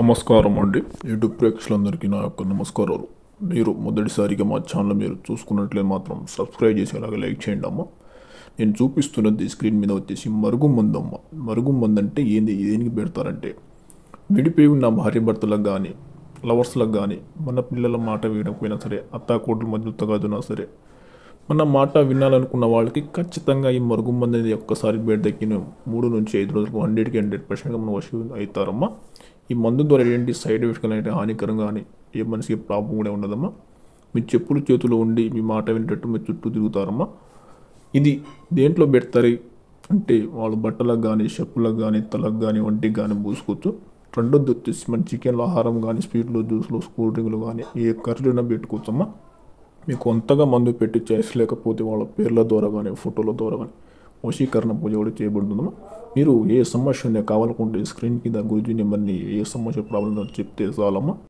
నమస్కారం అండి. యూట్యూబ్ ప్రేక్షకులందరికీ నా యొక్క నమస్కారాలు. మీరు మొదటిసారిగా మా ఛానల్ మీరు చూసుకున్నట్లే మాత్రం సబ్స్క్రైబ్ చేసి అలాగే లైక్ చేయండి అమ్మ. నేను చూపిస్తున్నది స్క్రీన్ మీద వచ్చేసి మరుగుమందు అమ్మ. మరుగుమందు అంటే ఏంది, దేనికి పెడతారంటే విడిపోయి ఉన్న భార్య భర్తలకు కానీ లవర్స్లకు కానీ మన పిల్లల మాట వినకపోయినా సరే, అత్తాకోట్ల మధ్య తగాదునా సరే, మన మాట వినాలనుకున్న వాళ్ళకి ఖచ్చితంగా ఈ మరుగుమందు అనేది ఒక్కసారి బయట దక్కిన 3 నుంచి 5 రోజులకు 100% మనం వశం అవుతారమ్మా. ఈ మందు ద్వారా ఏంటి సైడ్ ఎఫెక్ట్స్ అంటే హానికరంగా కానీ ఏ మనిషికి ప్రాబ్లం కూడా ఉండదమ్మా. మీ చెప్పులు చేతులు ఉండి మీ మాట వినేటట్టు మీరు చుట్టూ తిరుగుతారమ్మా. ఇది దేంట్లో పెడతారు అంటే వాళ్ళు బట్టలకు కానీ చెప్పులకు కానీ తలకు కానీ ఒంటికి కానీ పూసుకోవచ్చు. రెండోది వచ్చేసి మన చికెన్లో ఆహారం కానీ స్వీట్లు జ్యూస్లు కూల్ డ్రింక్లు కానీ ఏ కర్రీలైనా పెట్టుకోవచ్చమ్మా. మీకు అంతగా మందు పెట్టి చేసలేకపోతే వాళ్ళ పేర్ల ద్వారా కానీ ఫోటోల ద్వారా కానీ వశీకరణ పూజ కూడా చేయబడుతుందమ్మా. మీరు ఏ సమస్య ఉందో కావాలనుకుంటే స్క్రీన్ కింద గురించి నెంబర్ని ఏ సమస్య ప్రాబ్లం చెప్తే చాలమ్మా.